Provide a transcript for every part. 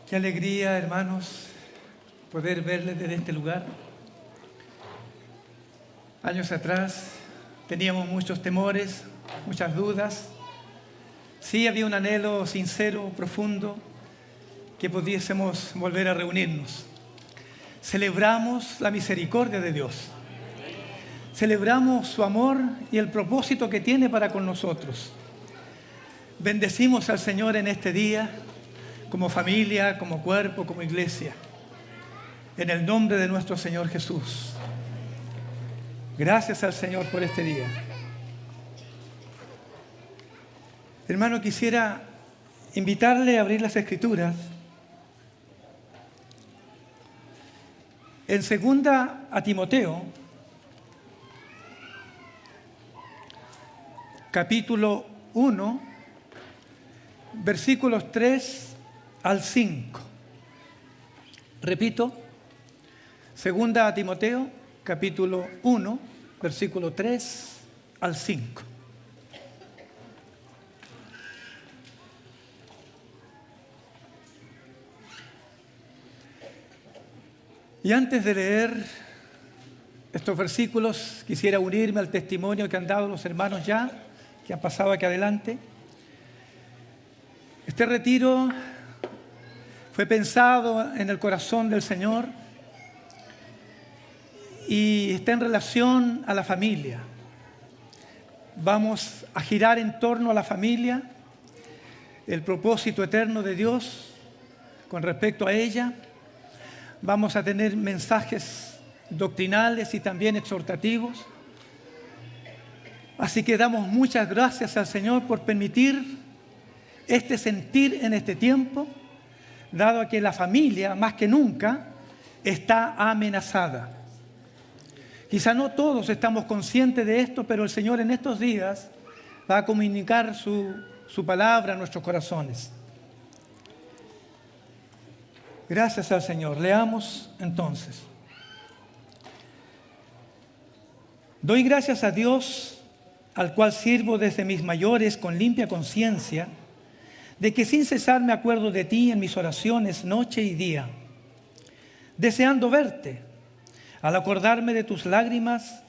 Qué alegría, hermanos, poder verles desde este lugar. Años atrás teníamos muchos temores, muchas dudas. Sí había un anhelo sincero, profundo, que pudiésemos volver a reunirnos. Celebramos la misericordia de Dios. Celebramos su amor y el propósito que tiene para con nosotros. Bendecimos al Señor en este día, como familia, como cuerpo, como iglesia. En el nombre de nuestro Señor Jesús. Gracias al Señor por este día. Hermano, quisiera invitarle a abrir las Escrituras. En 2 a Timoteo, capítulo 1, versículos 3 al 5. Repito, 2 a Timoteo, capítulo 1, versículo 3 al 5. Y antes de leer estos versículos, quisiera unirme al testimonio que han dado los hermanos ya, que han pasado aquí adelante. Este retiro fue pensado en el corazón del Señor y está en relación a la familia. Vamos a girar en torno a la familia, el propósito eterno de Dios con respecto a ella. Vamos a tener mensajes doctrinales y también exhortativos. Así que damos muchas gracias al Señor por permitir este sentir en este tiempo, dado que la familia, más que nunca, está amenazada. Quizá no todos estamos conscientes de esto, pero el Señor en estos días va a comunicar su palabra a nuestros corazones. Gracias al Señor. Leamos entonces. Doy gracias a Dios, al cual sirvo desde mis mayores con limpia conciencia, de que sin cesar me acuerdo de ti en mis oraciones noche y día, deseando verte, al acordarme de tus lágrimas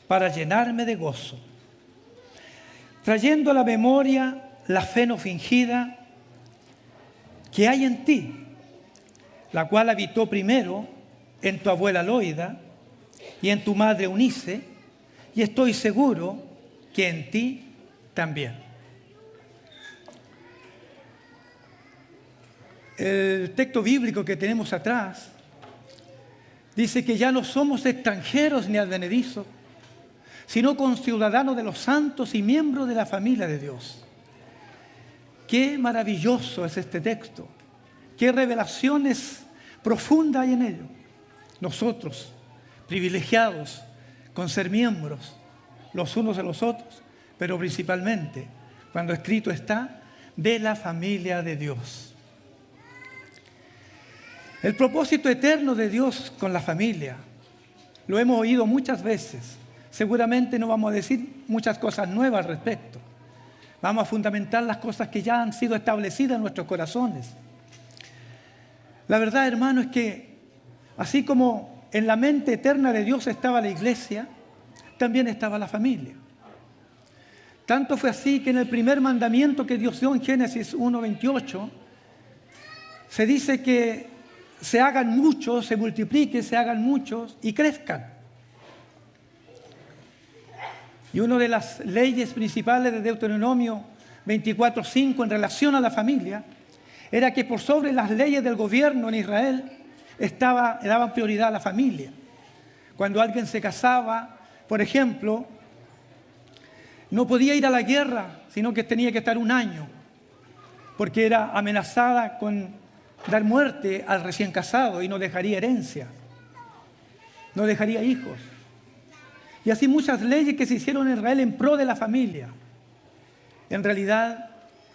para llenarme de gozo, trayendo a la memoria la fe no fingida que hay en ti, la cual habitó primero en tu abuela Loida y en tu madre Eunice, y estoy seguro que en ti también. El texto bíblico que tenemos atrás dice que ya no somos extranjeros ni advenedizos, sino conciudadanos de los santos y miembros de la familia de Dios. Qué maravilloso es este texto. Qué revelaciones profundas hay en ello. Nosotros, privilegiados con ser miembros los unos de los otros, pero principalmente, cuando escrito está, de la familia de Dios. El propósito eterno de Dios con la familia lo hemos oído muchas veces. Seguramente no vamos a decir muchas cosas nuevas al respecto. Vamos a fundamentar las cosas que ya han sido establecidas en nuestros corazones. La verdad, hermano, es que así como en la mente eterna de Dios estaba la iglesia, también estaba la familia. Tanto fue así que en el primer mandamiento que Dios dio en Génesis 1:28, se dice que se hagan muchos, se multipliquen, se hagan muchos y crezcan. Y una de las leyes principales de Deuteronomio 24:5 en relación a la familia era que por sobre las leyes del gobierno en Israel daban prioridad a la familia. Cuando alguien se casaba, por ejemplo, no podía ir a la guerra, sino que tenía que estar un año, porque era amenazada con dar muerte al recién casado y no dejaría herencia, no dejaría hijos. Y así muchas leyes que se hicieron en Israel en pro de la familia. En realidad,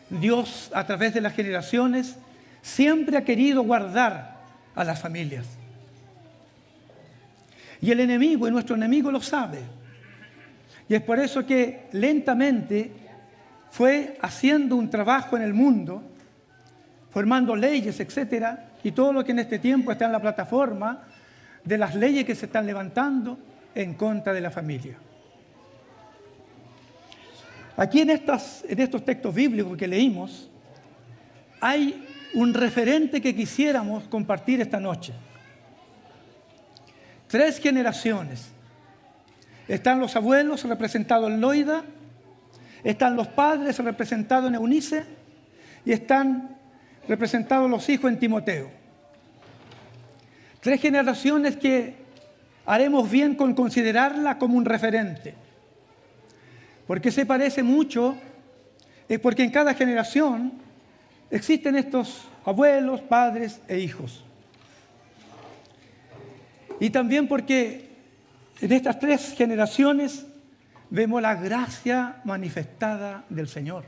Dios, a través de las generaciones, siempre ha querido guardar a las familias. Y el enemigo, y nuestro enemigo lo sabe. Y es por eso que lentamente fue haciendo un trabajo en el mundo formando leyes, etcétera, y todo lo que en este tiempo está en la plataforma de las leyes que se están levantando en contra de la familia. Aquí en estos textos bíblicos que leímos, hay un referente que quisiéramos compartir esta noche. 3 generaciones. Están los abuelos representados en Loida, están los padres representados en Eunice y están representados los hijos en Timoteo. 3 generaciones que haremos bien con considerarla como un referente. Porque se parece mucho, porque en cada generación existen estos abuelos, padres e hijos. Y también porque en estas 3 generaciones vemos la gracia manifestada del Señor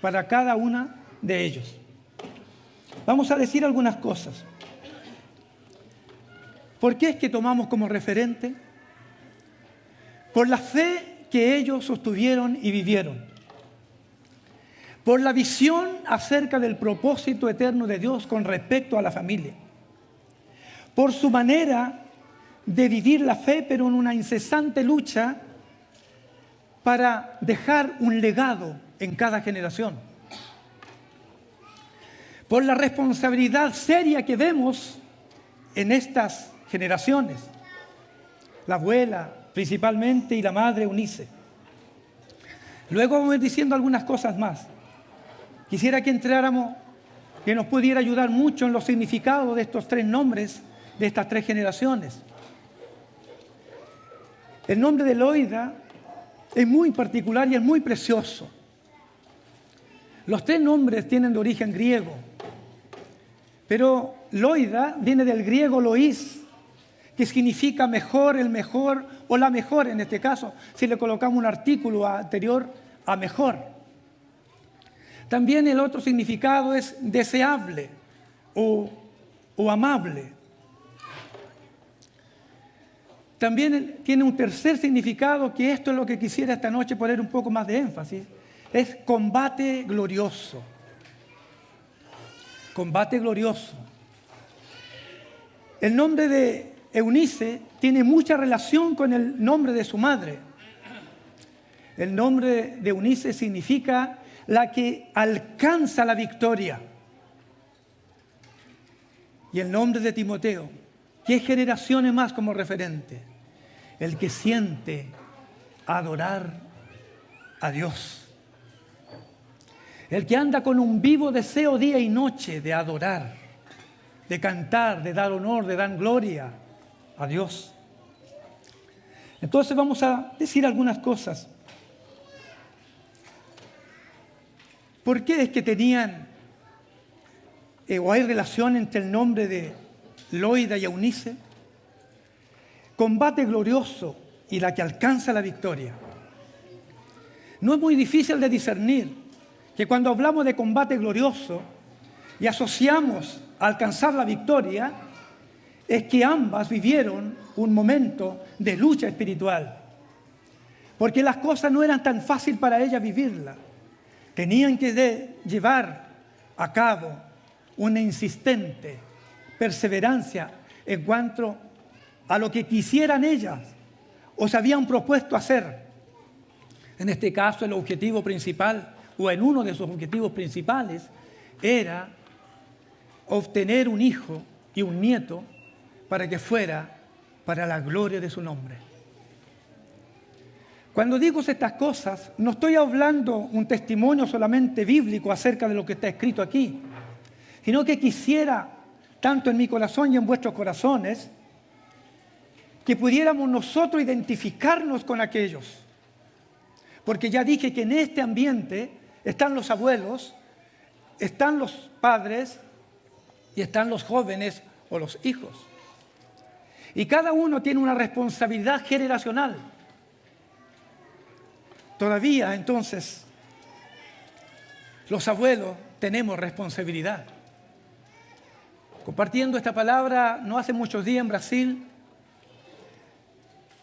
para cada una de ellos. Vamos a decir algunas cosas. ¿Por qué es que tomamos como referente? Por la fe que ellos sostuvieron y vivieron. Por la visión acerca del propósito eterno de Dios con respecto a la familia. Por su manera de vivir la fe, pero en una incesante lucha para dejar un legado en cada generación. Por la responsabilidad seria que vemos en estas generaciones. La abuela principalmente y la madre Eunice. Luego vamos a ir diciendo algunas cosas más. Quisiera que entráramos, que nos pudiera ayudar mucho en los significados de estos 3 nombres, de estas 3 generaciones. El nombre de Loida es muy particular y es muy precioso. Los 3 nombres tienen de origen griego, pero Loida viene del griego lois, que significa mejor, el mejor o la mejor en este caso, si le colocamos un artículo anterior a mejor. También el otro significado es deseable o amable. También tiene un tercer significado, que esto es lo que quisiera esta noche poner un poco más de énfasis, es combate glorioso. Combate glorioso. El nombre de Eunice tiene mucha relación con el nombre de su madre. El nombre de Eunice significa la que alcanza la victoria. Y el nombre de Timoteo, ¿qué generaciones más como referente? El que siente adorar a Dios. El que anda con un vivo deseo día y noche de adorar, de cantar, de dar honor, de dar gloria a Dios. Entonces vamos a decir algunas cosas. ¿Por qué es que tenían o hay relación entre el nombre de Loida y Eunice? Combate glorioso y la que alcanza la victoria. No es muy difícil de discernir que cuando hablamos de combate glorioso y asociamos a alcanzar la victoria, es que ambas vivieron un momento de lucha espiritual. Porque las cosas no eran tan fáciles para ellas vivirlas. Tenían que llevar a cabo una insistente perseverancia en cuanto a lo que quisieran ellas o se habían propuesto hacer. En este caso, el objetivo principal, o en uno de sus objetivos principales, era obtener un hijo y un nieto para que fuera para la gloria de su nombre. Cuando digo estas cosas, no estoy hablando un testimonio solamente bíblico acerca de lo que está escrito aquí, sino que quisiera, tanto en mi corazón y en vuestros corazones, que pudiéramos nosotros identificarnos con aquellos. Porque ya dije que en este ambiente están los abuelos, están los padres y están los jóvenes o los hijos. Y cada uno tiene una responsabilidad generacional. Todavía, entonces, los abuelos tenemos responsabilidad. Compartiendo esta palabra, no hace muchos días en Brasil,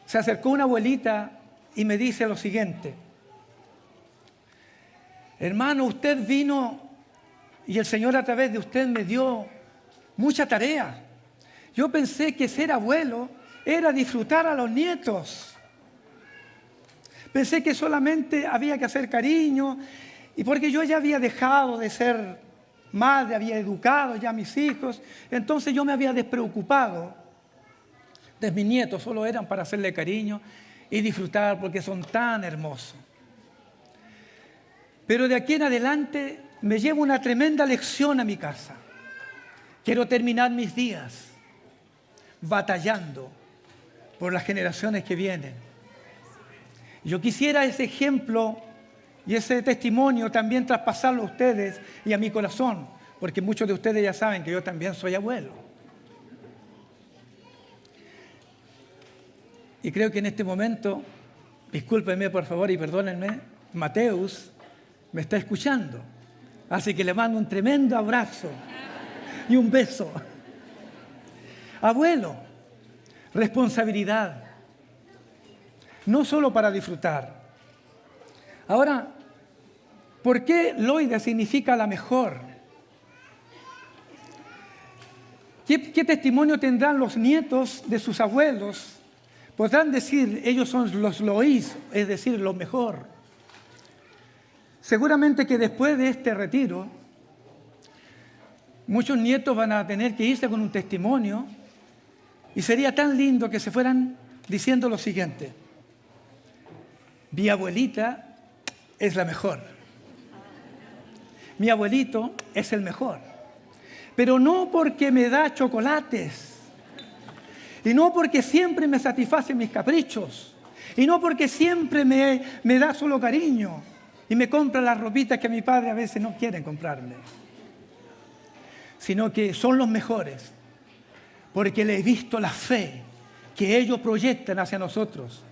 se acercó una abuelita y me dice lo siguiente: hermano, usted vino Y el Señor a través de usted me dio mucha tarea. Yo pensé que ser abuelo era disfrutar a los nietos. Pensé que solamente había que hacer cariño, y porque yo ya había dejado de ser madre, había educado ya a mis hijos, entonces yo me había despreocupado de mis nietos, solo eran para hacerle cariño y disfrutar porque son tan hermosos. Pero de aquí en adelante me llevo una tremenda lección a mi casa. Quiero terminar mis días batallando por las generaciones que vienen. Yo quisiera ese ejemplo y ese testimonio también traspasarlo a ustedes y a mi corazón, porque muchos de ustedes ya saben que yo también soy abuelo. Y creo que en este momento, discúlpenme por favor y perdónenme, Mateus me está escuchando. Así que le mando un tremendo abrazo y un beso. Abuelo, responsabilidad, no solo para disfrutar. Ahora, ¿por qué Loida significa la mejor? ¿Qué testimonio tendrán los nietos de sus abuelos? Podrán decir, ellos son los Loís, es decir, lo mejor. Seguramente que después de este retiro, muchos nietos van a tener que irse con un testimonio y sería tan lindo que se fueran diciendo lo siguiente: mi abuelita es la mejor, mi abuelito es el mejor, pero no porque me da chocolates, y no porque siempre me satisface mis caprichos, y no porque siempre me da solo cariño y me compra las ropitas que mi padre a veces no quiere comprarme, sino que son los mejores, porque le he visto la fe que ellos proyectan hacia nosotros,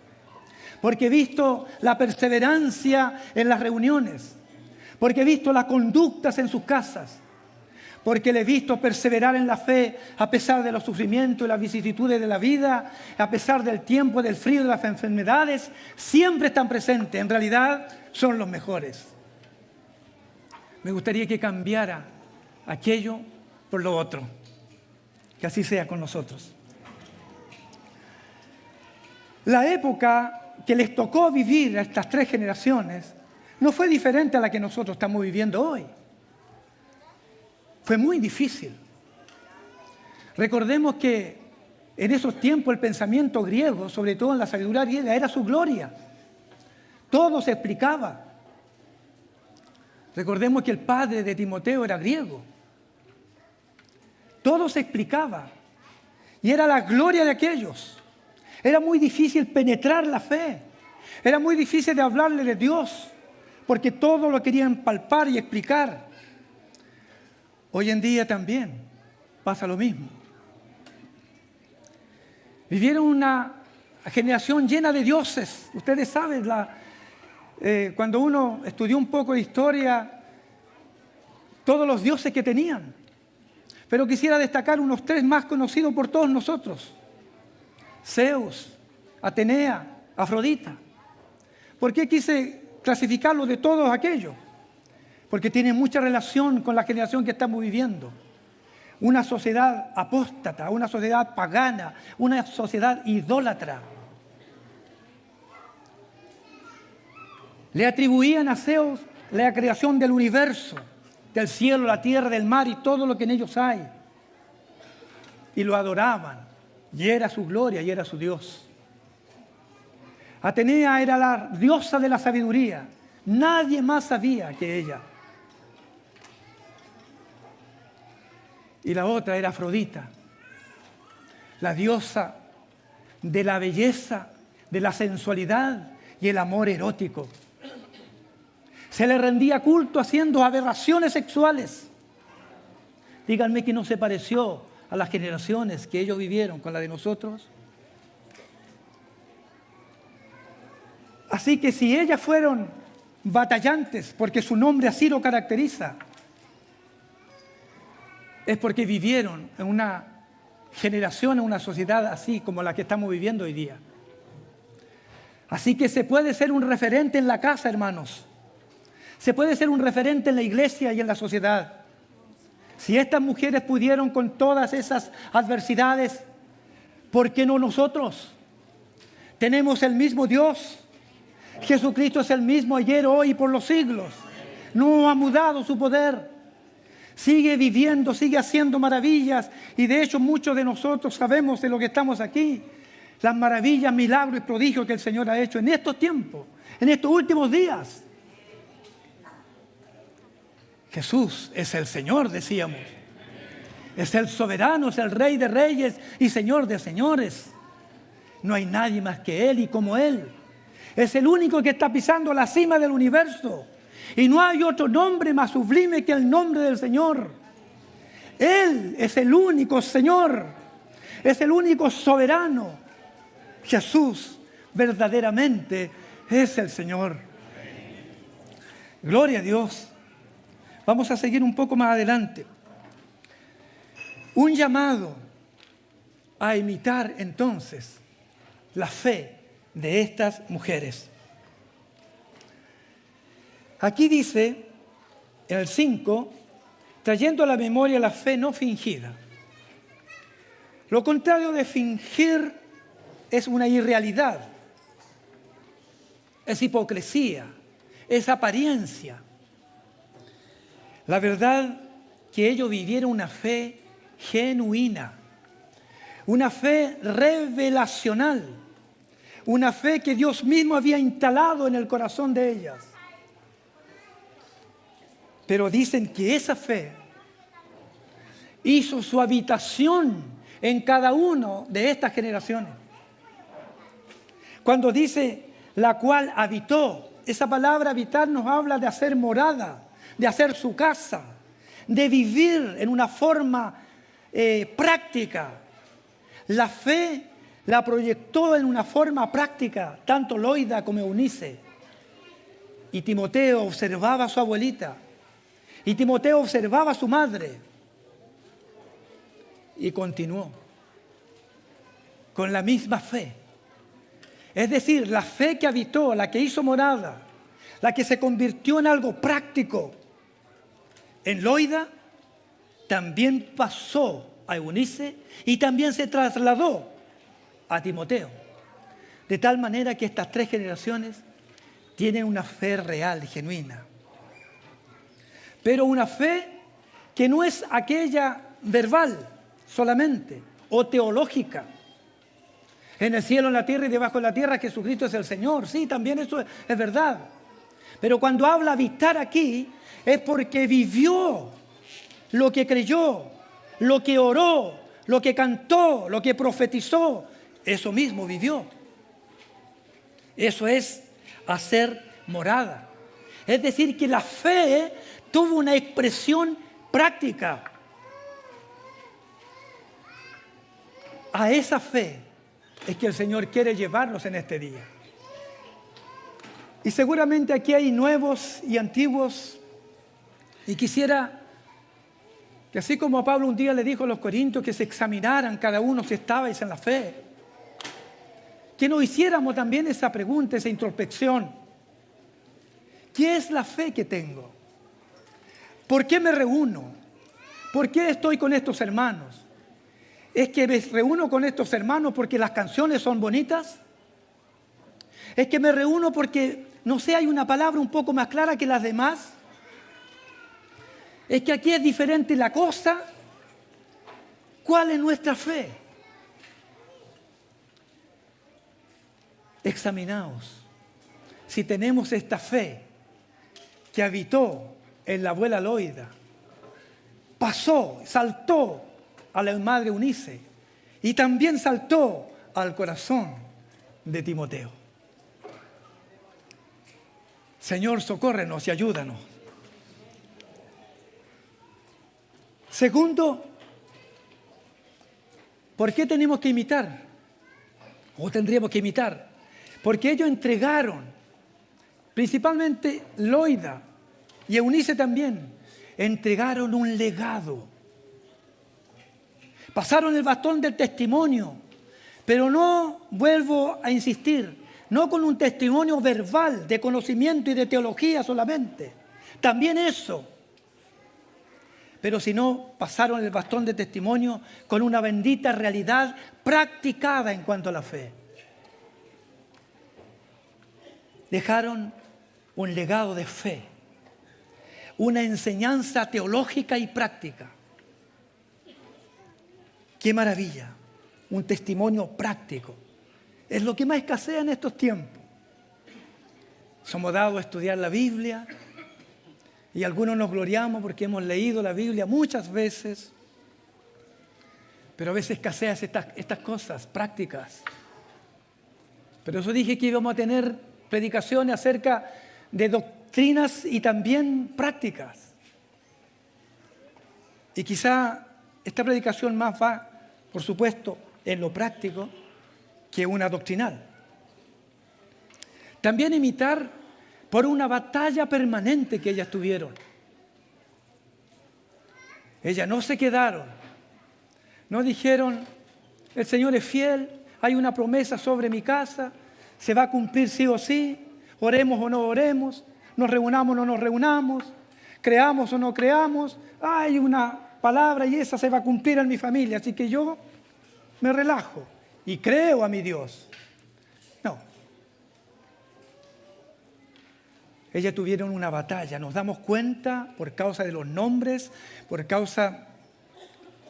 porque he visto la perseverancia en las reuniones, porque he visto las conductas en sus casas, porque le he visto perseverar en la fe a pesar de los sufrimientos y las vicisitudes de la vida, a pesar del tiempo, del frío, de las enfermedades, siempre están presentes. En realidad son los mejores. Me gustaría que cambiara aquello por lo otro. Que así sea con nosotros. La época que les tocó vivir a estas tres generaciones no fue diferente a la que nosotros estamos viviendo hoy. Fue muy difícil. Recordemos que en esos tiempos el pensamiento griego, sobre todo en la sabiduría griega, era su gloria. Todo se explicaba. Recordemos que el padre de Timoteo era griego. Todo se explicaba. Y era la gloria de aquellos. Era muy difícil penetrar la fe. Era muy difícil de hablarle de Dios, porque todo lo querían palpar y explicar. Hoy en día también pasa lo mismo. Vivieron una generación llena de dioses. Ustedes saben, cuando uno estudió un poco de historia, todos los dioses que tenían. Pero quisiera destacar unos tres más conocidos por todos nosotros: Zeus, Atenea, Afrodita. ¿Por qué quise clasificarlos de todos aquellos? Porque tiene mucha relación con la generación que estamos viviendo. Una sociedad apóstata, una sociedad pagana, una sociedad idólatra. Le atribuían a Zeus la creación del universo, del cielo, la tierra, del mar y todo lo que en ellos hay. Y lo adoraban, y era su gloria, y era su Dios. Atenea era la diosa de la sabiduría. Nadie más sabía que ella. Y la otra era Afrodita, la diosa de la belleza, de la sensualidad y el amor erótico. Se le rendía culto haciendo aberraciones sexuales. Díganme que no se pareció a las generaciones que ellos vivieron con la de nosotros. Así que si ellas fueron batallantes, porque su nombre así lo caracteriza, es porque vivieron en una generación, en una sociedad así como la que estamos viviendo hoy día. Así que se puede ser un referente en la casa, hermanos. Se puede ser un referente en la iglesia y en la sociedad. Si estas mujeres pudieron con todas esas adversidades, ¿por qué no nosotros? Tenemos el mismo Dios. Jesucristo es el mismo ayer, hoy y por los siglos. No ha mudado su poder. Sigue viviendo, sigue haciendo maravillas. Y de hecho muchos de nosotros sabemos de lo que estamos aquí. Las maravillas, milagros y prodigios que el Señor ha hecho en estos tiempos, en estos últimos días. Jesús es el Señor, decíamos. Es el soberano, es el Rey de reyes y Señor de señores. No hay nadie más que Él y como Él. Es el único que está pisando la cima del universo. Y no hay otro nombre más sublime que el nombre del Señor. Él es el único Señor. Es el único soberano. Jesús verdaderamente es el Señor. Gloria a Dios. Vamos a seguir un poco más adelante. Un llamado a imitar entonces la fe de estas mujeres. Aquí dice, en el 5, trayendo a la memoria la fe no fingida. Lo contrario de fingir es una irrealidad, es hipocresía, es apariencia. La verdad que ellos vivieron una fe genuina, una fe revelacional, una fe que Dios mismo había instalado en el corazón de ellas. Pero dicen que esa fe hizo su habitación en cada uno de estas generaciones. Cuando dice la cual habitó, esa palabra habitar nos habla de hacer morada, de hacer su casa, de vivir en una forma práctica. La fe la proyectó en una forma práctica, tanto Loida como Eunice. Y Timoteo observaba a su abuelita. Y Timoteo observaba a su madre. Y continuó con la misma fe. Es decir, la fe que habitó, la que hizo morada, la que se convirtió en algo práctico en Loida, también pasó a Eunice y también se trasladó a Timoteo. De tal manera que estas tres generaciones tienen una fe real y genuina. Pero una fe que no es aquella verbal solamente o teológica. En el cielo, en la tierra y debajo de la tierra Jesucristo es el Señor. Sí, también eso es verdad. Pero cuando habla habitar aquí es porque vivió lo que creyó, lo que oró, lo que cantó, lo que profetizó. Eso mismo vivió. Eso es hacer morada. Es decir, que la fe tuvo una expresión práctica. A esa fe es que el Señor quiere llevarnos en este día. Y seguramente aquí hay nuevos y antiguos. Y quisiera que así como a Pablo un día le dijo a los corintios que se examinaran cada uno si estabais en la fe, que nos hiciéramos también esa pregunta, esa introspección. ¿Qué es la fe que tengo? ¿Por qué me reúno? ¿Por qué estoy con estos hermanos? ¿Es que me reúno con estos hermanos porque las canciones son bonitas? ¿Es que me reúno porque, no sé, hay una palabra un poco más clara que las demás? ¿Es que aquí es diferente la cosa? ¿Cuál es nuestra fe? Examinaos si tenemos esta fe que habitó en la abuela Loida, pasó, saltó a la madre Eunice y también saltó al corazón de Timoteo. Señor, socórrenos y ayúdanos. Segundo, ¿por qué tenemos que imitar? ¿O tendríamos que imitar? Porque ellos entregaron, principalmente Loida y Eunice también, entregaron un legado. Pasaron el bastón del testimonio, pero no, vuelvo a insistir, no con un testimonio verbal de conocimiento y de teología solamente. También eso. pero si no, pasaron el bastón de testimonio con una bendita realidad practicada en cuanto a la fe. Dejaron un legado de fe, una enseñanza teológica y práctica. ¡Qué maravilla! Un testimonio práctico. Es lo que más escasea en estos tiempos. Somos dados a estudiar la Biblia y algunos nos gloriamos porque hemos leído la Biblia muchas veces, pero a veces escasean estas cosas prácticas. Pero eso dije que íbamos a tener predicaciones acerca de doctrinas y también prácticas. Y quizá esta predicación más va, por supuesto, en lo práctico que una doctrinal. También imitar por una batalla permanente que ellas tuvieron. Ellas no se quedaron, no dijeron, el Señor es fiel, hay una promesa sobre mi casa, se va a cumplir sí o sí, oremos o no oremos, nos reunamos o no nos reunamos, creamos o no creamos, hay una palabra y esa se va a cumplir en mi familia, así que yo me relajo y creo a mi Dios. No. Ellas tuvieron una batalla, nos damos cuenta por causa de los nombres, por causa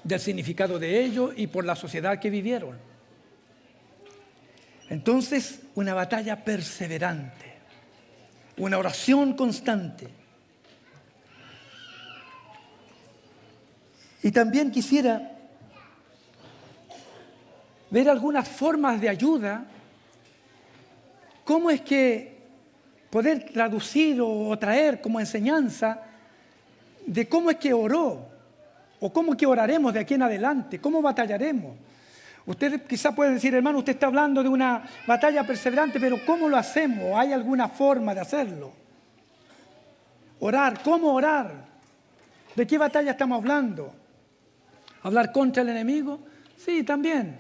del significado de ellos y por la sociedad que vivieron. Entonces, una batalla perseverante, una oración constante. Y también quisiera ver algunas formas de ayuda, cómo es que poder traducir o traer como enseñanza de cómo es que oró o cómo es que oraremos de aquí en adelante, cómo batallaremos. Usted quizá puede decir, hermano, usted está hablando de una batalla perseverante, pero ¿cómo lo hacemos? ¿Hay alguna forma de hacerlo? Orar, ¿cómo orar? ¿De qué batalla estamos hablando? ¿Hablar contra el enemigo? Sí, también.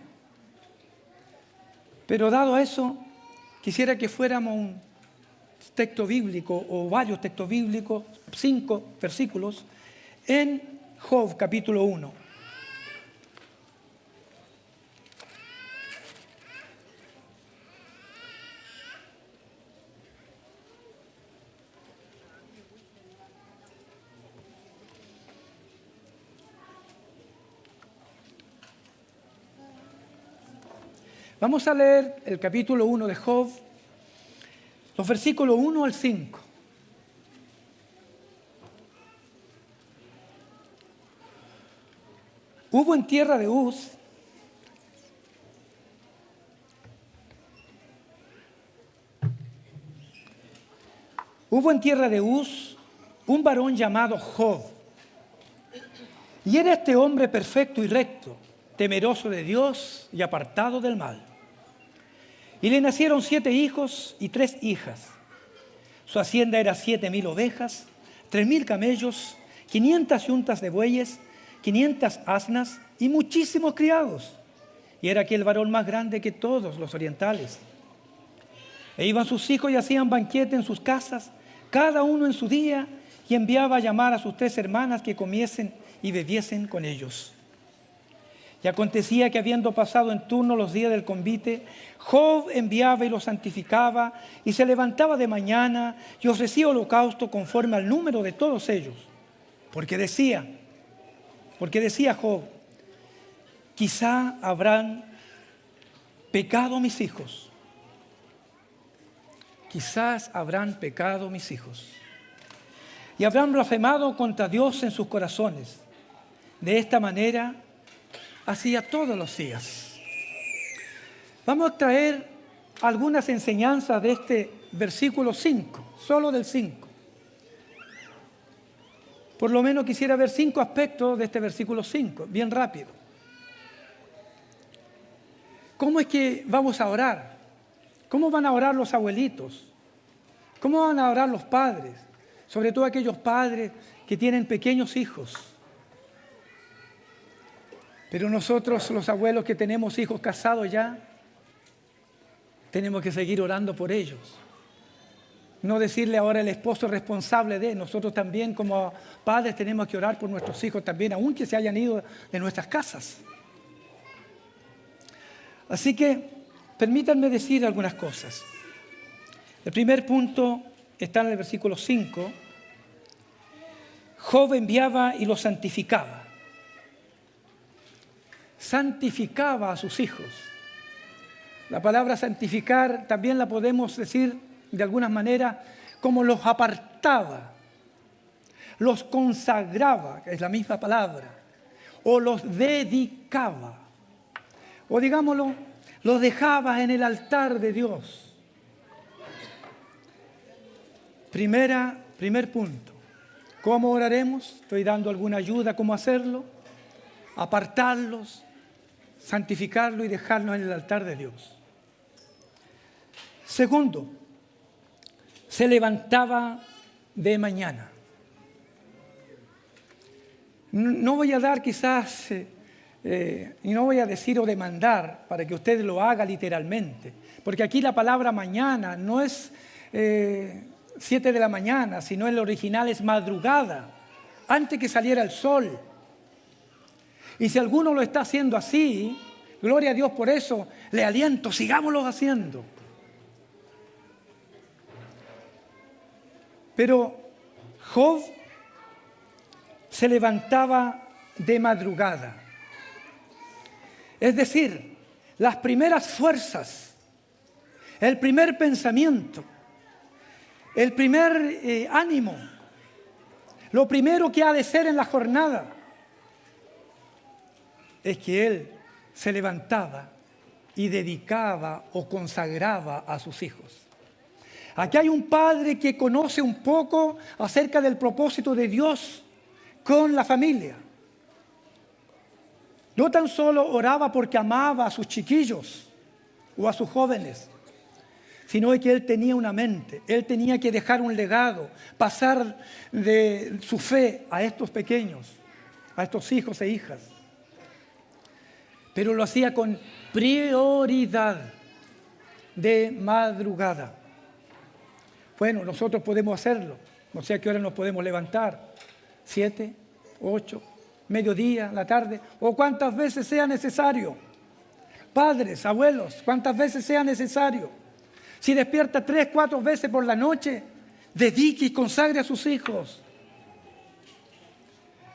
Pero dado eso, quisiera que fuéramos un texto bíblico o varios textos bíblicos, 5 versículos, en Job capítulo 1. Vamos a leer el capítulo 1 de Job, los versículos 1 al 5. Hubo en tierra de Uz un varón llamado Job, y era este hombre perfecto y recto, temeroso de Dios y apartado del mal. Y le nacieron 7 hijos y 3 hijas. Su hacienda era 7,000 ovejas, 3,000 camellos, 500 yuntas de bueyes, 500 asnas y muchísimos criados. Y era aquel varón más grande que todos los orientales. E iban sus hijos y hacían banquete en sus casas, cada uno en su día, y enviaba a llamar a sus 3 hermanas que comiesen y bebiesen con ellos. Y acontecía que habiendo pasado en turno los días del convite, Job enviaba y los santificaba, y se levantaba de mañana y ofrecía holocausto conforme al número de todos ellos. Porque decía Job, quizá habrán pecado mis hijos. Quizás habrán pecado mis hijos. Y habrán blasfemado contra Dios en sus corazones. De esta manera hacía todos los días. Vamos a traer algunas enseñanzas de este versículo 5, solo del 5. Por lo menos quisiera ver 5 aspectos de este versículo 5, bien rápido. ¿Cómo es que vamos a orar? ¿Cómo van a orar los abuelitos? ¿Cómo van a orar los padres? Sobre todo aquellos padres que tienen pequeños hijos. Pero nosotros, los abuelos que tenemos hijos casados ya, tenemos que seguir orando por ellos. No decirle ahora el esposo responsable de. Nosotros también como padres tenemos que orar por nuestros hijos también, aunque se hayan ido de nuestras casas. Así que permítanme decir algunas cosas. El primer punto está en el versículo 5. Job enviaba y los santificaba. Santificaba a sus hijos. La palabra santificar también la podemos decir de alguna manera como los apartaba, los consagraba, que es la misma palabra, o los dedicaba, o digámoslo, los dejaba en el altar de Dios. Primer punto. ¿Cómo oraremos? Estoy dando alguna ayuda cómo hacerlo. Apartarlos, santificarlos y dejarlos en el altar de Dios. Segundo, se levantaba de mañana. No voy a dar quizás, y no voy a decir o demandar para que usted lo haga literalmente, porque aquí la palabra mañana no es 7 de la mañana, sino el original es madrugada, antes que saliera el sol. Y si alguno lo está haciendo así, gloria a Dios por eso, le aliento, sigámoslo haciendo. Pero Job se levantaba de madrugada. Es decir, las primeras fuerzas, el primer pensamiento, el primer ánimo, lo primero que ha de ser en la jornada es que él se levantaba y dedicaba o consagraba a sus hijos. Aquí hay un padre que conoce un poco acerca del propósito de Dios con la familia. No tan solo oraba porque amaba a sus chiquillos o a sus jóvenes, sino que él tenía una mente, él tenía que dejar un legado, pasar de su fe a estos pequeños, a estos hijos e hijas. Pero lo hacía con prioridad de madrugada. Bueno, nosotros podemos hacerlo. No sé a qué hora nos podemos levantar. 7, 8, mediodía, la tarde, o cuantas veces sea necesario. Padres, abuelos, cuantas veces sea necesario. Si despierta 3, 4 veces por la noche, dedique y consagre a sus hijos.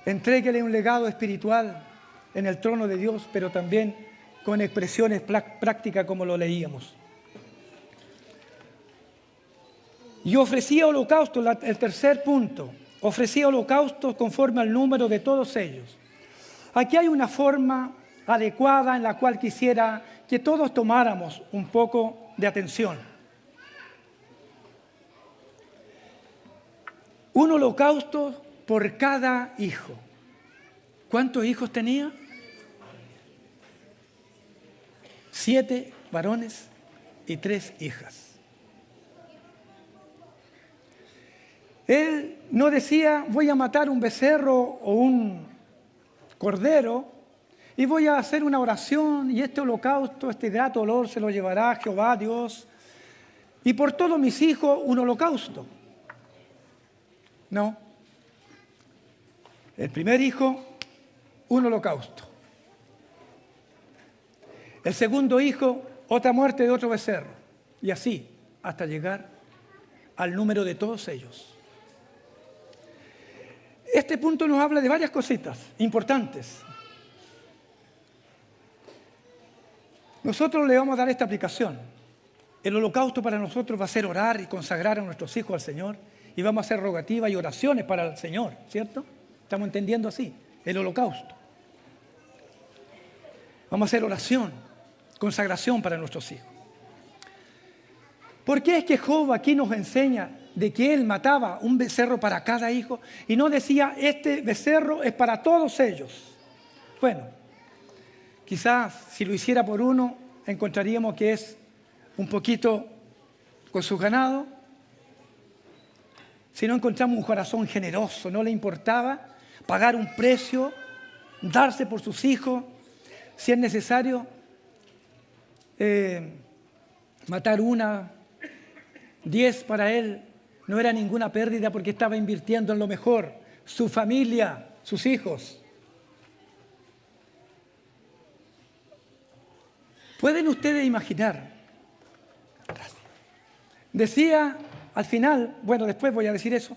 Entréguele un legado espiritual en el trono de Dios, pero también con expresiones prácticas como lo leíamos. Y ofrecía holocausto, el tercer punto, ofrecía holocausto conforme al número de todos ellos. Aquí hay una forma adecuada en la cual quisiera que todos tomáramos un poco de atención. Un holocausto por cada hijo. ¿Cuántos hijos tenía? 7 varones y 3 hijas. Él no decía, voy a matar un becerro o un cordero y voy a hacer una oración y este holocausto, este grato olor se lo llevará Jehová Dios y por todos mis hijos un holocausto. No. El primer hijo, un holocausto. El segundo hijo, otra muerte de otro becerro. Y así, hasta llegar al número de todos ellos. Este punto nos habla de varias cositas importantes. Nosotros le vamos a dar esta aplicación. El holocausto para nosotros va a ser orar y consagrar a nuestros hijos al Señor. Y vamos a hacer rogativas y oraciones para el Señor, ¿cierto? Estamos entendiendo así, el holocausto. Vamos a hacer oración, consagración para nuestros hijos. ¿Por qué es que Job aquí nos enseña de que él mataba un becerro para cada hijo y no decía, este becerro es para todos ellos? Bueno, quizás si lo hiciera por uno, encontraríamos que es un poquito con su ganado. Si no encontramos un corazón generoso, no le importaba pagar un precio, darse por sus hijos, si es necesario matar 1, 10 para él, no era ninguna pérdida porque estaba invirtiendo en lo mejor, su familia, sus hijos. ¿Pueden ustedes imaginar? Decía al final, bueno, después voy a decir eso,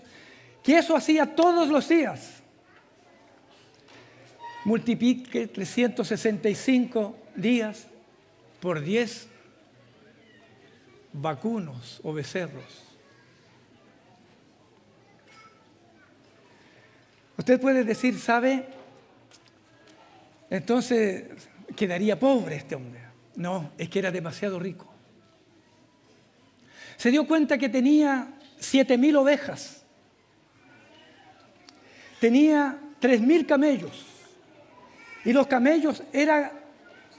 que eso hacía todos los días. Multiplique 365 días por 10 vacunos o becerros. Usted puede decir, ¿sabe? Entonces quedaría pobre este hombre. No, es que era demasiado rico. Se dio cuenta que tenía 7.000 ovejas. Tenía 3.000 camellos. Y los camellos eran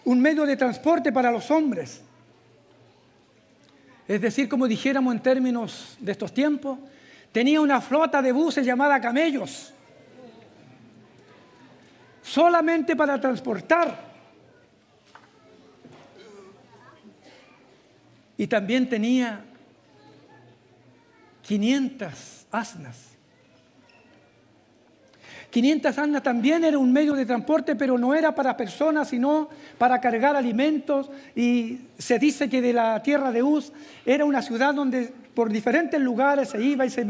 un medio de transporte para los hombres. Es decir, como dijéramos en términos de estos tiempos, tenía una flota de buses llamada camellos. Solamente para transportar. Y también tenía 500 asnas. 500 asnas también era un medio de transporte, pero no era para personas, sino para cargar alimentos. Y se dice que de la tierra de Uz era una ciudad donde por diferentes lugares se iba y se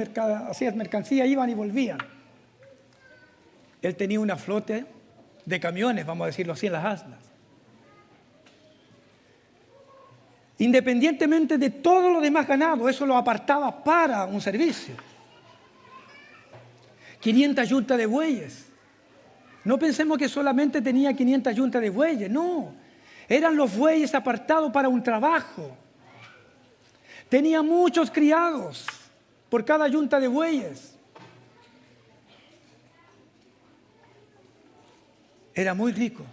hacía mercancía, iban y volvían. Él tenía una flota de camiones, vamos a decirlo así, en las asnas. Independientemente de todo lo demás ganado, eso lo apartaba para un servicio. 500 yuntas de bueyes. No pensemos que solamente tenía 500 yuntas de bueyes, no. Eran los bueyes apartados para un trabajo. Tenía muchos criados por cada yunta de bueyes. Era muy rico.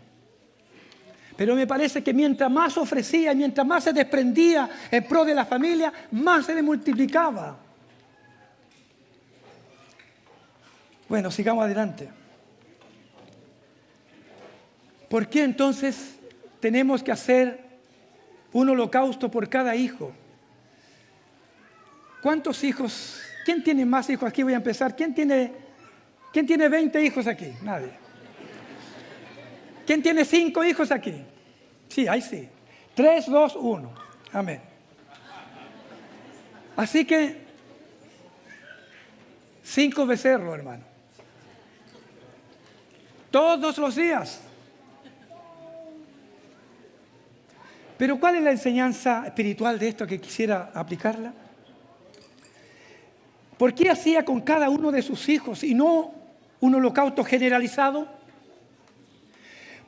Pero me parece que mientras más ofrecía y mientras más se desprendía en pro de la familia, más se le multiplicaba. Bueno, sigamos adelante. ¿Por qué entonces tenemos que hacer un holocausto por cada hijo? ¿Cuántos hijos? ¿Quién tiene más hijos? Aquí voy a empezar. ¿Quién tiene 20 hijos aquí? Nadie. ¿Quién tiene 5 hijos aquí? Sí, ahí sí. 3, 2, 1. Amén. Así que 5 becerros, hermano. Todos los días. Pero ¿cuál es la enseñanza espiritual de esto que quisiera aplicarla? ¿Por qué hacía con cada uno de sus hijos y no un holocausto generalizado?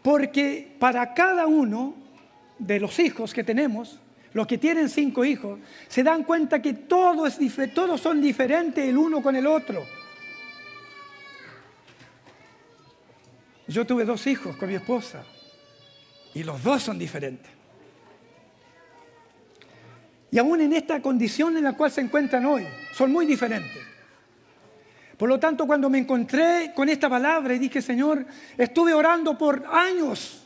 Porque para cada uno de los hijos que tenemos, los que tienen 5 hijos, se dan cuenta que todos son diferentes el uno con el otro. Yo tuve 2 hijos con mi esposa y los 2 son diferentes. Y aún en esta condición en la cual se encuentran hoy, son muy diferentes. Por lo tanto, cuando me encontré con esta palabra y dije, Señor, estuve orando por años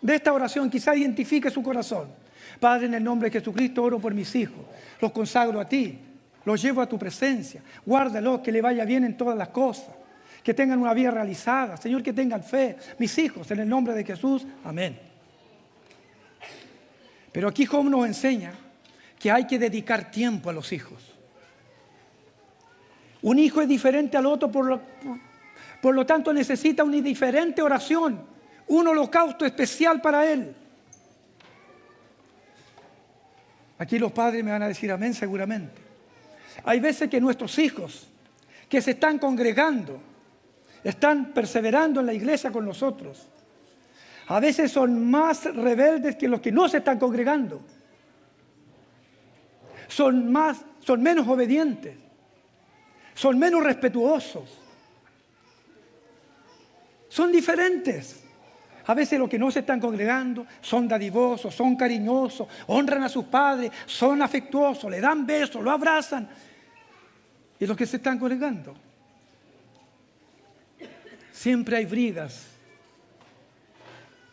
de esta oración, quizá identifique su corazón. Padre, en el nombre de Jesucristo oro por mis hijos, los consagro a ti, los llevo a tu presencia, guárdalos, que le vaya bien en todas las cosas, que tengan una vida realizada, Señor, que tengan fe, mis hijos, en el nombre de Jesús, amén. Pero aquí Job nos enseña que hay que dedicar tiempo a los hijos. Un hijo es diferente al otro, por lo tanto necesita una diferente oración, un holocausto especial para él. Aquí los padres me van a decir amén seguramente. Hay veces que nuestros hijos que se están congregando, están perseverando en la iglesia con nosotros, a veces son más rebeldes que los que no se están congregando. Son menos obedientes. Son menos respetuosos. Son diferentes. A veces los que no se están congregando son dadivosos, son cariñosos, honran a sus padres, son afectuosos, le dan besos, lo abrazan. Y los que se están congregando, siempre hay bridas.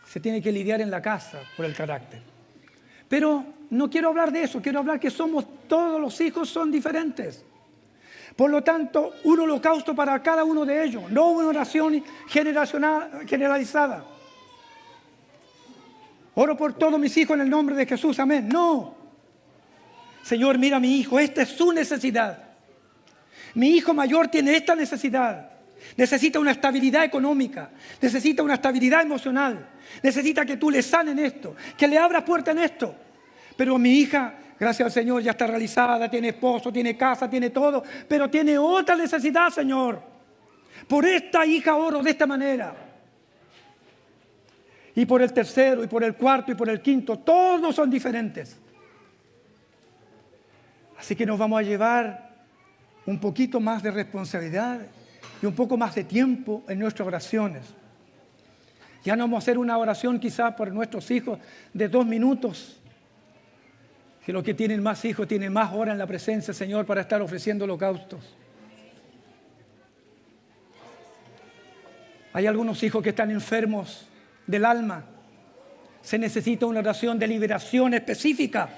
Se tiene que lidiar en la casa por el carácter. Pero no quiero hablar de eso, quiero hablar que todos los hijos son diferentes. Por lo tanto, un holocausto para cada uno de ellos, no una oración generalizada. Oro por todos mis hijos en el nombre de Jesús, amén. No. Señor, mira a mi hijo, esta es su necesidad. Mi hijo mayor tiene esta necesidad. Necesita una estabilidad económica, necesita una estabilidad emocional, necesita que tú le sanes en esto, que le abras puerta en esto. Pero mi hija, gracias al Señor, ya está realizada, tiene esposo, tiene casa, tiene todo, pero tiene otra necesidad, Señor. Por esta hija oro de esta manera. Y por el tercero, y por el cuarto, y por el quinto, todos son diferentes. Así que nos vamos a llevar un poquito más de responsabilidad y un poco más de tiempo en nuestras oraciones. Ya no vamos a hacer una oración quizás por nuestros hijos de 2 minutos, que los que tienen más hijos tienen más horas en la presencia del Señor para estar ofreciendo holocaustos. Hay algunos hijos que están enfermos del alma. Se necesita una oración de liberación específica.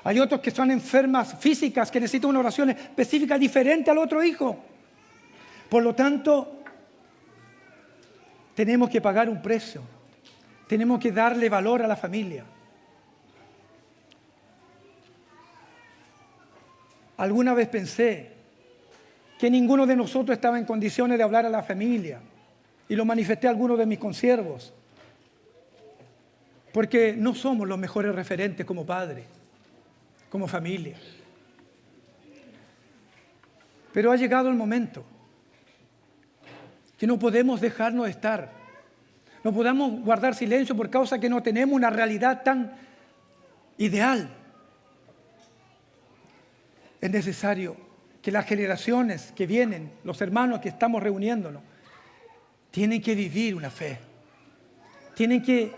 Hay otros que son enfermas físicas que necesitan una oración específica diferente al otro hijo. Por lo tanto, tenemos que pagar un precio. Tenemos que darle valor a la familia. Alguna vez pensé que ninguno de nosotros estaba en condiciones de hablar a la familia. Y lo manifesté a algunos de mis consiervos. Porque no somos los mejores referentes como padres, como familia. Pero ha llegado el momento que no podemos dejarnos estar. No podemos guardar silencio por causa que no tenemos una realidad tan ideal. Es necesario que las generaciones que vienen, los hermanos que estamos reuniéndonos, tienen que vivir una fe. Tienen que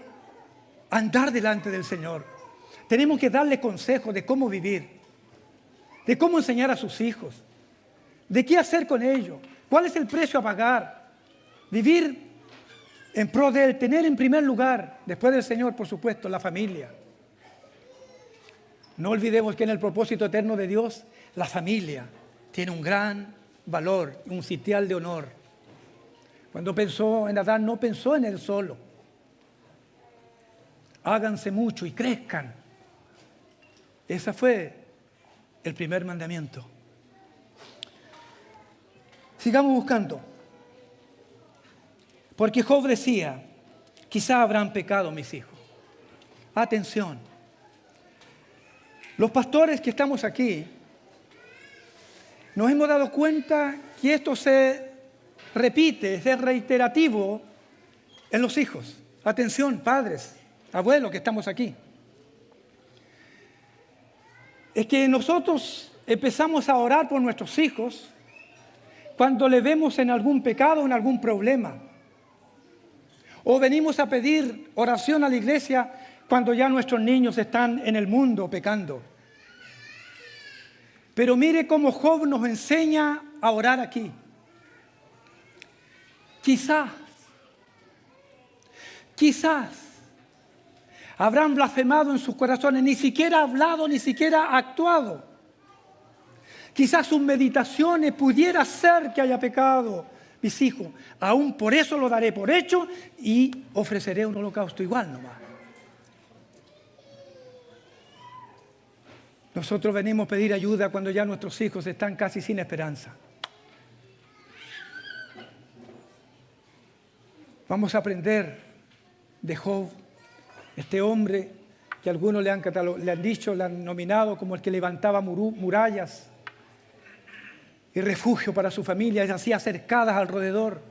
andar delante del Señor. Tenemos que darles consejos de cómo vivir, de cómo enseñar a sus hijos, de qué hacer con ellos, cuál es el precio a pagar. Vivir en pro de Él, tener en primer lugar, después del Señor, por supuesto, la familia. No olvidemos que en el propósito eterno de Dios, la familia tiene un gran valor, un sitial de honor. Cuando pensó en Adán, no pensó en él solo. Háganse mucho y crezcan. Ese fue el primer mandamiento. Sigamos buscando. Porque Job decía, quizá habrán pecado mis hijos. Atención. Los pastores que estamos aquí, nos hemos dado cuenta que esto se repite, es reiterativo en los hijos. Atención, padres, abuelos que estamos aquí. Es que nosotros empezamos a orar por nuestros hijos cuando le vemos en algún pecado, en algún problema. O venimos a pedir oración a la iglesia cuando ya nuestros niños están en el mundo pecando. Pero mire cómo Job nos enseña a orar aquí. Quizás habrán blasfemado en sus corazones, ni siquiera hablado, ni siquiera actuado. Quizás sus meditaciones pudiera ser que haya pecado, mis hijos. Aún por eso lo daré por hecho y ofreceré un holocausto igual nomás. Nosotros venimos a pedir ayuda cuando ya nuestros hijos están casi sin esperanza. Vamos a aprender de Job, este hombre que algunos le han dicho, le han nominado como el que levantaba murallas y refugio para su familia, y hacía cercadas alrededor.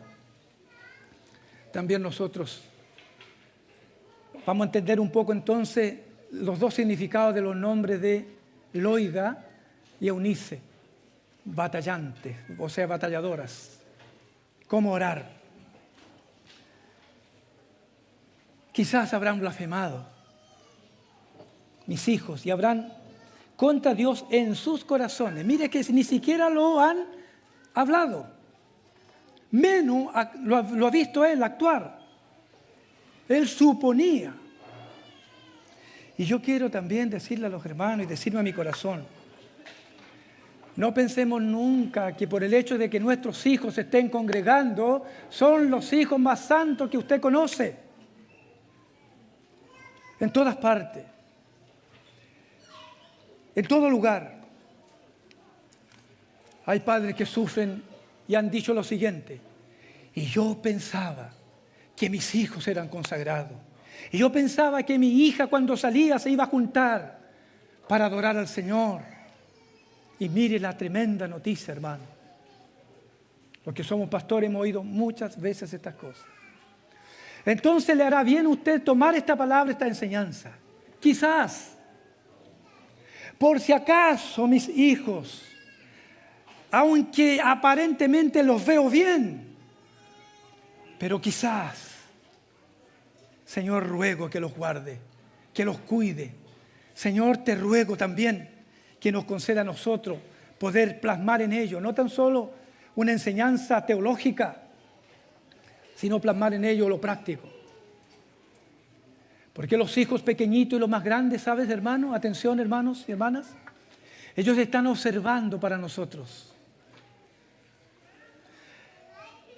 También nosotros vamos a entender un poco entonces los dos significados de los nombres de Loida y Eunice, batallantes, o sea, batalladoras. ¿Cómo orar? Quizás habrán blasfemado mis hijos y habrán contra Dios en sus corazones. Mire que ni siquiera lo han hablado. Menos lo ha visto él actuar. Él suponía. Y yo quiero también decirle a los hermanos y decirme a mi corazón, No pensemos nunca que por el hecho de que nuestros hijos se estén congregando, son los hijos más santos que usted conoce. En todas partes, en todo lugar, hay padres que sufren y han dicho lo siguiente: y yo pensaba que mis hijos eran consagrados. Y yo pensaba que mi hija cuando salía se iba a juntar para adorar al Señor. Y mire la tremenda noticia, hermano. Los que somos pastores hemos oído muchas veces estas cosas. Entonces le hará bien a usted tomar esta palabra, esta enseñanza. Quizás, por si acaso mis hijos, aunque aparentemente los veo bien, pero quizás, Señor, ruego que los guarde, que los cuide. Señor, te ruego también que nos conceda a nosotros poder plasmar en ellos, no tan solo una enseñanza teológica, sino plasmar en ellos lo práctico. Porque los hijos pequeñitos y los más grandes, ¿sabes, hermano? Atención, hermanos y hermanas. Ellos están observando para nosotros.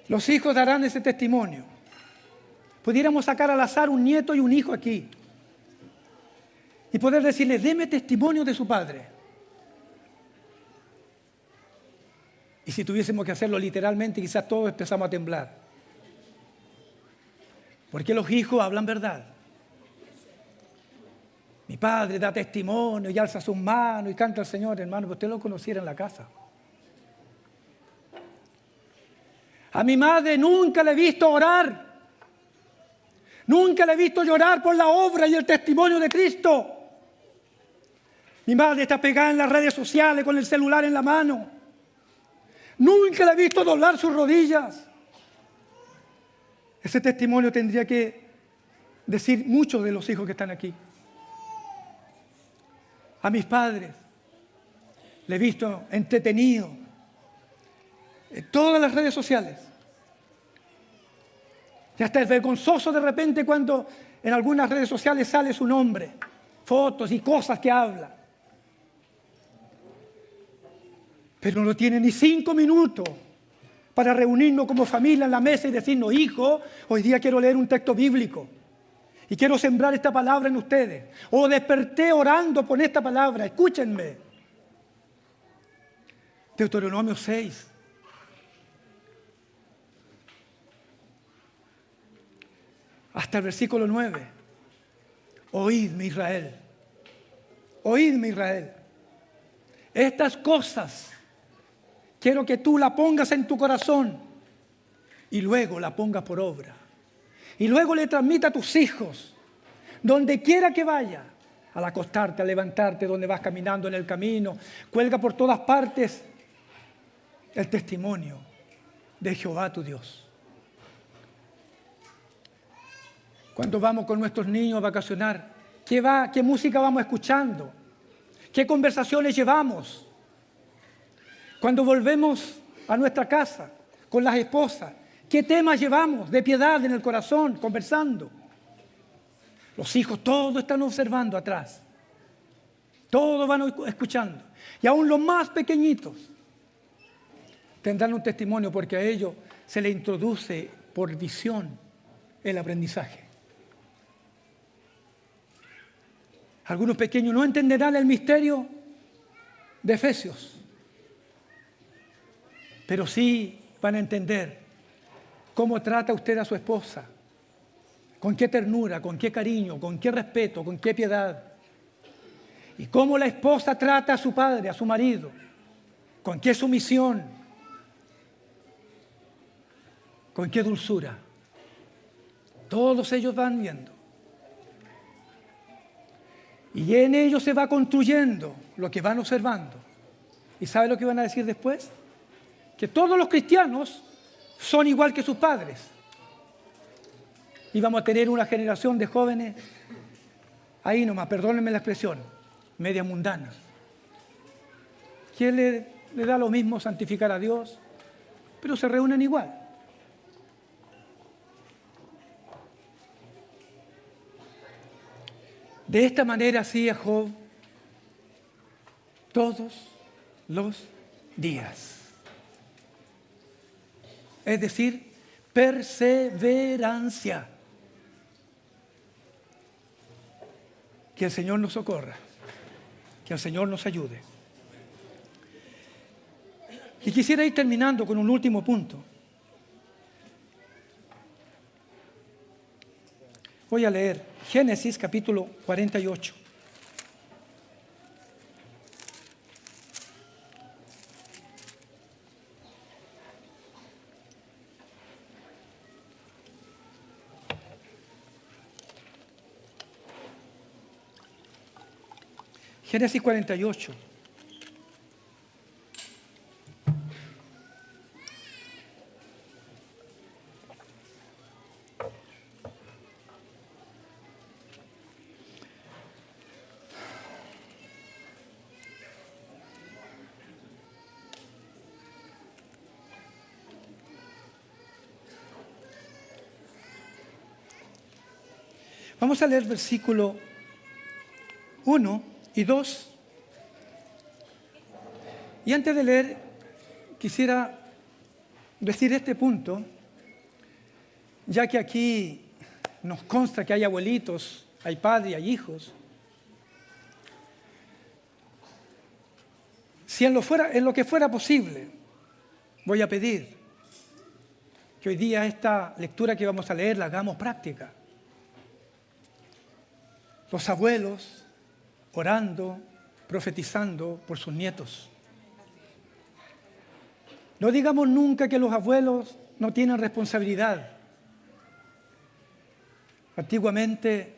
Los hijos darán ese testimonio. Pudiéramos sacar al azar un nieto y un hijo aquí y poder decirles: deme testimonio de su padre. Y si tuviésemos que hacerlo literalmente, quizás todos empezamos a temblar. Porque los hijos hablan verdad. Mi padre da testimonio y alza sus manos y canta al Señor, hermano, que usted lo conociera en la casa. A mi madre nunca le he visto orar. Nunca le he visto llorar por la obra y el testimonio de Cristo. Mi madre está pegada en las redes sociales con el celular en la mano. Nunca le he visto doblar sus rodillas. Ese testimonio tendría que decir muchos de los hijos que están aquí. A mis padres le he visto entretenido en todas las redes sociales. Y hasta es vergonzoso de repente cuando en algunas redes sociales sale su nombre, fotos y cosas que habla. Pero no tiene ni 5 minutos para reunirnos como familia en la mesa y decirnos: hijo, hoy día quiero leer un texto bíblico y quiero sembrar esta palabra en ustedes. O desperté orando por esta palabra, escúchenme. Deuteronomio 6. Hasta el versículo 9. Oídme, Israel. Oídme, Israel. Estas cosas quiero que tú la pongas en tu corazón y luego la pongas por obra. Y luego le transmita a tus hijos, donde quiera que vaya, al acostarte, al levantarte, donde vas caminando en el camino, cuelga por todas partes el testimonio de Jehová tu Dios. Cuando vamos con nuestros niños a vacacionar, ¿qué música vamos escuchando? ¿Qué conversaciones llevamos? Cuando volvemos a nuestra casa con las esposas, ¿qué temas llevamos de piedad en el corazón, conversando? Los hijos todos están observando atrás. Todos van escuchando. Y aún los más pequeñitos tendrán un testimonio, porque a ellos se les introduce por visión el aprendizaje. Algunos pequeños no entenderán el misterio de Efesios, pero sí van a entender cómo trata usted a su esposa, con qué ternura, con qué cariño, con qué respeto, con qué piedad, y cómo la esposa trata a su padre, a su marido, con qué sumisión, con qué dulzura. Todos ellos van viendo. Y en ellos se va construyendo lo que van observando. ¿Y sabe lo que van a decir después? Que todos los cristianos son igual que sus padres. Y vamos a tener una generación de jóvenes, ahí nomás, perdónenme la expresión, media mundana. ¿Quién le da lo mismo santificar a Dios? Pero se reúnen igual. De esta manera hacía Job todos los días. Es decir, perseverancia. Que el Señor nos socorra, que el Señor nos ayude. Y quisiera ir terminando con un último punto. Voy a leer Génesis capítulo 48. Génesis 48. Vamos a leer versículo 1 y 2. Y antes de leer, quisiera decir este punto, ya que aquí nos consta que hay abuelitos, hay padres, hay hijos. Si en lo que fuera posible, voy a pedir que hoy día esta lectura que vamos a leer la hagamos práctica. Los abuelos orando, profetizando por sus nietos. No digamos nunca que los abuelos no tienen responsabilidad. Antiguamente,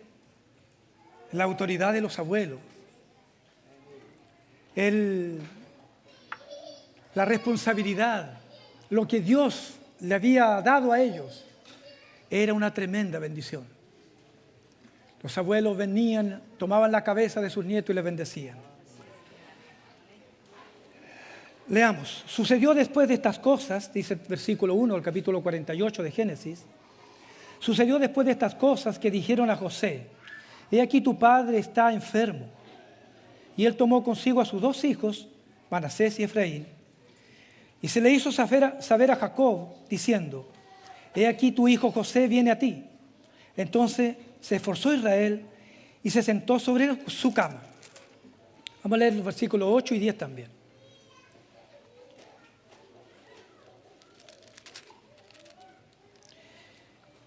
la autoridad de los abuelos, la responsabilidad, lo que Dios le había dado a ellos, era una tremenda bendición. Los abuelos venían, tomaban la cabeza de sus nietos y les bendecían. Leamos. Sucedió después de estas cosas, dice el versículo 1 del capítulo 48 de Génesis. Sucedió después de estas cosas que dijeron a José: he aquí tu padre está enfermo. Y él tomó consigo a sus dos hijos, Manasés y Efraín, y se le hizo saber a Jacob, diciendo: he aquí tu hijo José viene a ti. Entonces se esforzó Israel y se sentó sobre su cama. Vamos a leer los versículos 8 y 10 también.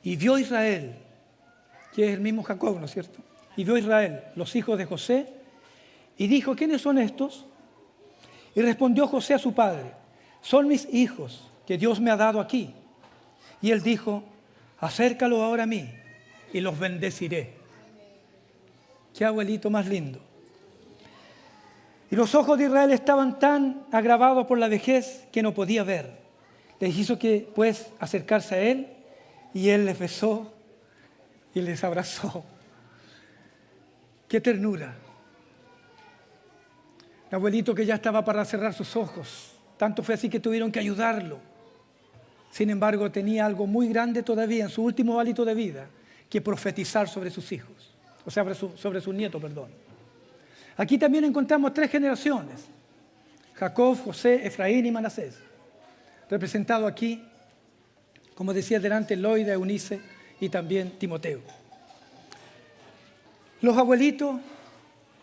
Y vio Israel, que es el mismo Jacob, ¿no es cierto? Y vio Israel los hijos de José y dijo: ¿quiénes son estos? Y respondió José a su padre: son mis hijos que Dios me ha dado aquí. Y él dijo: acércalo ahora a mí y los bendeciré. Qué abuelito más lindo. Y los ojos de Israel estaban tan agravados por la vejez que no podía ver. Les hizo que pues acercarse a él, y él les besó y les abrazó. Qué ternura. El abuelito que ya estaba para cerrar sus ojos. Tanto fue así que tuvieron que ayudarlo. Sin embargo, tenía algo muy grande todavía en su último hálito de vida, que profetizar sobre sus hijos, o sea, sobre sus nietos, perdón. Aquí también encontramos tres generaciones: Jacob, José, Efraín y Manasés, representado aquí, como decía delante, Loida, Eunice y también Timoteo. Los abuelitos,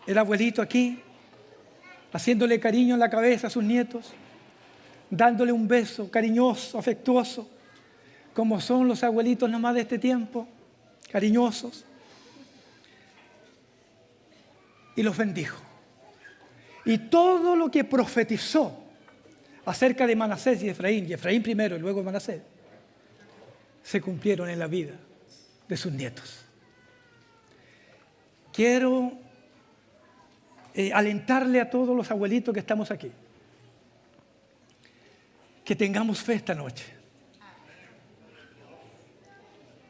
el abuelito aquí, haciéndole cariño en la cabeza a sus nietos, dándole un beso cariñoso, afectuoso, como son los abuelitos nomás de este tiempo, cariñosos, y los bendijo. Y todo lo que profetizó acerca de Manasés y Efraín primero y luego Manasés, se cumplieron en la vida de sus nietos. Quiero alentarle a todos los abuelitos que estamos aquí, que tengamos fe esta noche.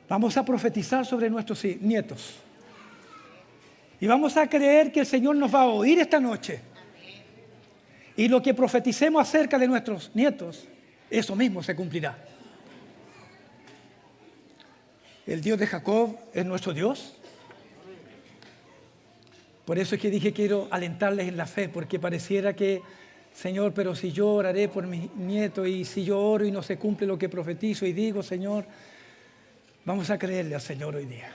Vamos a profetizar sobre nuestros nietos. Y vamos a creer que el Señor nos va a oír esta noche. Y lo que profeticemos acerca de nuestros nietos, eso mismo se cumplirá. El Dios de Jacob es nuestro Dios. Por eso es que dije quiero alentarles en la fe, porque pareciera que Señor, pero si yo oraré por mi nieto y si yo oro y no se cumple lo que profetizo y digo, Señor, vamos a creerle al Señor hoy día.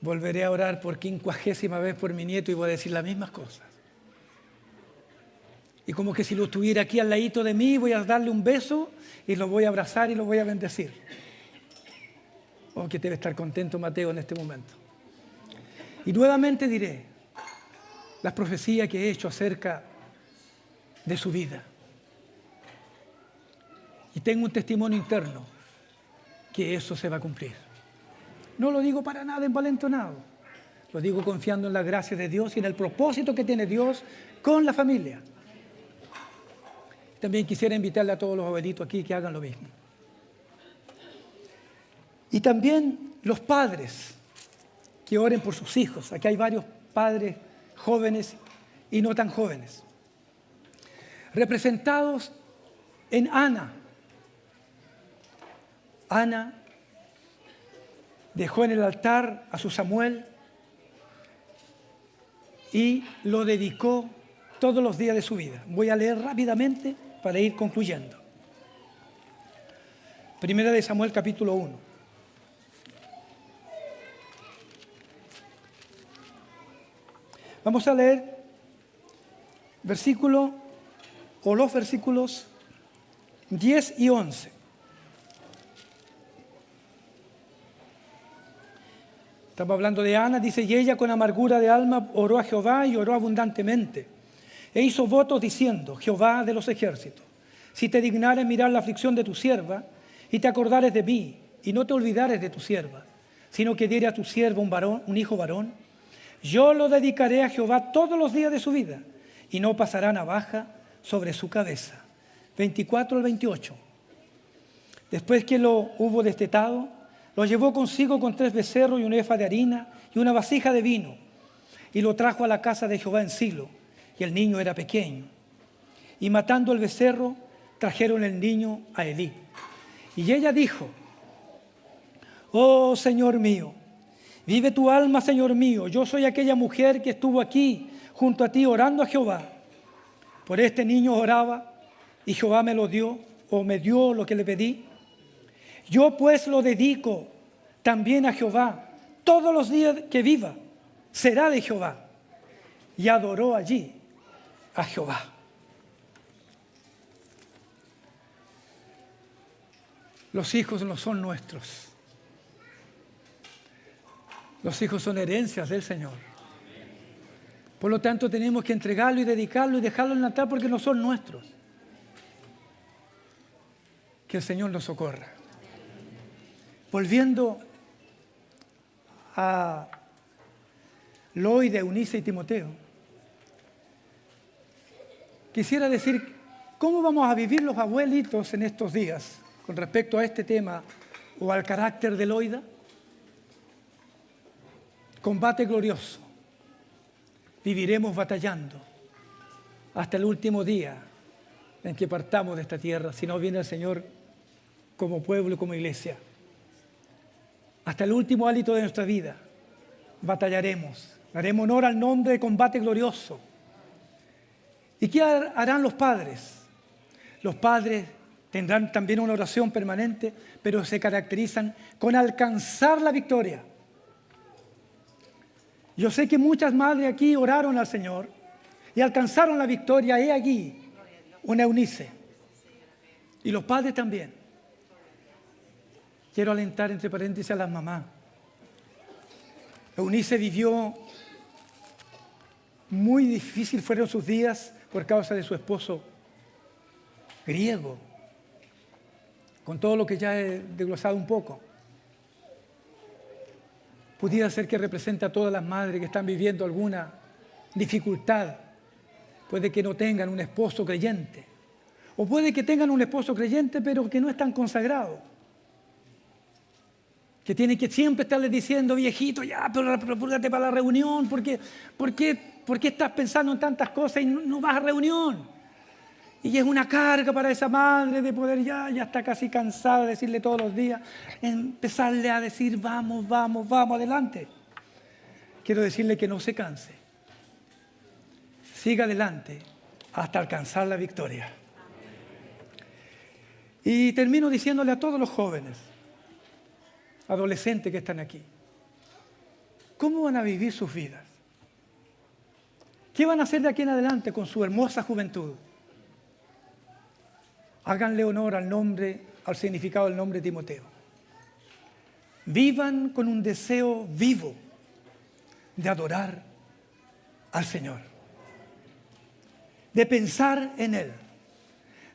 Volveré a orar por 50ª vez por mi nieto y voy a decir las mismas cosas. Y como que si lo tuviera aquí al ladito de mí, voy a darle un beso y lo voy a abrazar y lo voy a bendecir. Oh, que debe estar contento Mateo en este momento. Y nuevamente diré las profecías que he hecho acerca de su vida. Y tengo un testimonio interno que eso se va a cumplir. No lo digo para nada envalentonado. Lo digo confiando en la gracia de Dios y en el propósito que tiene Dios con la familia. También quisiera invitarle a todos los abuelitos aquí que hagan lo mismo. Y también los padres que oren por sus hijos. Aquí hay varios padres jóvenes y no tan jóvenes. Representados en Ana. Ana dejó en el altar a su Samuel y lo dedicó todos los días de su vida. Voy a leer rápidamente para ir concluyendo. Primera de Samuel, capítulo 1. Vamos a leer versículo o los versículos 10 y 11. Estamos hablando de Ana, dice, y ella con amargura de alma oró a Jehová y oró abundantemente. E hizo votos diciendo, Jehová de los ejércitos, si te dignares mirar la aflicción de tu sierva y te acordares de mí y no te olvidares de tu sierva, sino que diere a tu sierva un hijo varón, yo lo dedicaré a Jehová todos los días de su vida y no pasará navaja sobre su cabeza. 24 al 28. Después que lo hubo destetado, lo llevó consigo con 3 becerros y un efa de harina y una vasija de vino y lo trajo a la casa de Jehová en Silo. Y el niño era pequeño. Y matando el becerro, trajeron el niño a Elí. Y ella dijo, oh Señor mío, vive tu alma, Señor mío, yo soy aquella mujer que estuvo aquí junto a ti orando a Jehová. Por este niño oraba y Jehová me lo dio, o me dio lo que le pedí. Yo pues lo dedico también a Jehová. Todos los días que viva será de Jehová. Y adoró allí a Jehová. Los hijos no son nuestros. Los hijos son herencias del Señor. Por lo tanto, tenemos que entregarlo y dedicarlo y dejarlo en el altar porque no son nuestros. Que el Señor nos socorra. Volviendo a Loide, Eunice y Timoteo, quisiera decir, ¿cómo vamos a vivir los abuelitos en estos días con respecto a este tema o al carácter de Loida? Combate glorioso. Viviremos batallando hasta el último día en que partamos de esta tierra, si no viene el Señor como pueblo y como iglesia. Hasta el último hálito de nuestra vida batallaremos, daremos honor al nombre de combate glorioso. ¿Y qué harán los padres? Los padres tendrán también una oración permanente, pero se caracterizan con alcanzar la victoria. Yo sé que muchas madres aquí oraron al Señor y alcanzaron la victoria. He aquí una Eunice. Y los padres también. Quiero alentar entre paréntesis a las mamás. Eunice vivió muy difícil, fueron sus días por causa de su esposo griego, con todo lo que ya he desglosado un poco. Pudiera ser que represente a todas las madres que están viviendo alguna dificultad. Puede que no tengan un esposo creyente, o puede que tengan un esposo creyente pero que no es tan consagrado, que tiene que siempre estarles diciendo, viejito, ya, pero apúrate para la reunión, ¿por qué estás pensando en tantas cosas y no vas a reunión? Y es una carga para esa madre de poder ya está casi cansada de decirle todos los días, empezarle a decir, vamos, adelante. Quiero decirle que no se canse. siga adelante hasta alcanzar la victoria. Y termino diciéndole a todos los jóvenes, adolescentes que están aquí, ¿cómo van a vivir sus vidas? ¿Qué van a hacer de aquí en adelante con su hermosa juventud? Háganle honor al nombre, al significado del nombre de Timoteo. Vivan con un deseo vivo de adorar al Señor, de pensar en Él,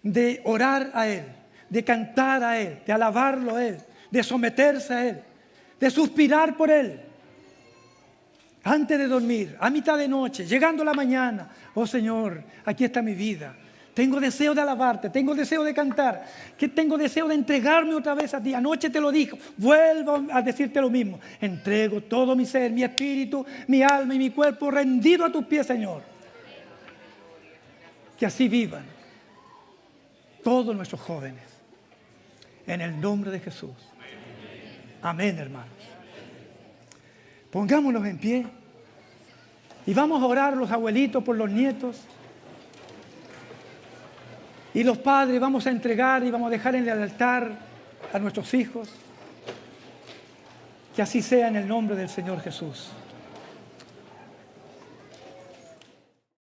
de orar a Él, de cantar a Él, de alabarlo a Él, de someterse a Él, de suspirar por Él. Antes de dormir, a mitad de noche, llegando la mañana, oh Señor, aquí está mi vida. Tengo deseo de alabarte, tengo deseo de cantar, que tengo deseo de entregarme otra vez a ti. Anoche te lo dije, vuelvo a decirte lo mismo. Entrego todo mi ser, mi espíritu, mi alma y mi cuerpo rendido a tus pies, Señor. Que así vivan todos nuestros jóvenes. En el nombre de Jesús. Amén, hermanos. Pongámonos en pie y vamos a orar los abuelitos por los nietos. Y los padres vamos a entregar y vamos a dejar en el altar a nuestros hijos. Que así sea en el nombre del Señor Jesús.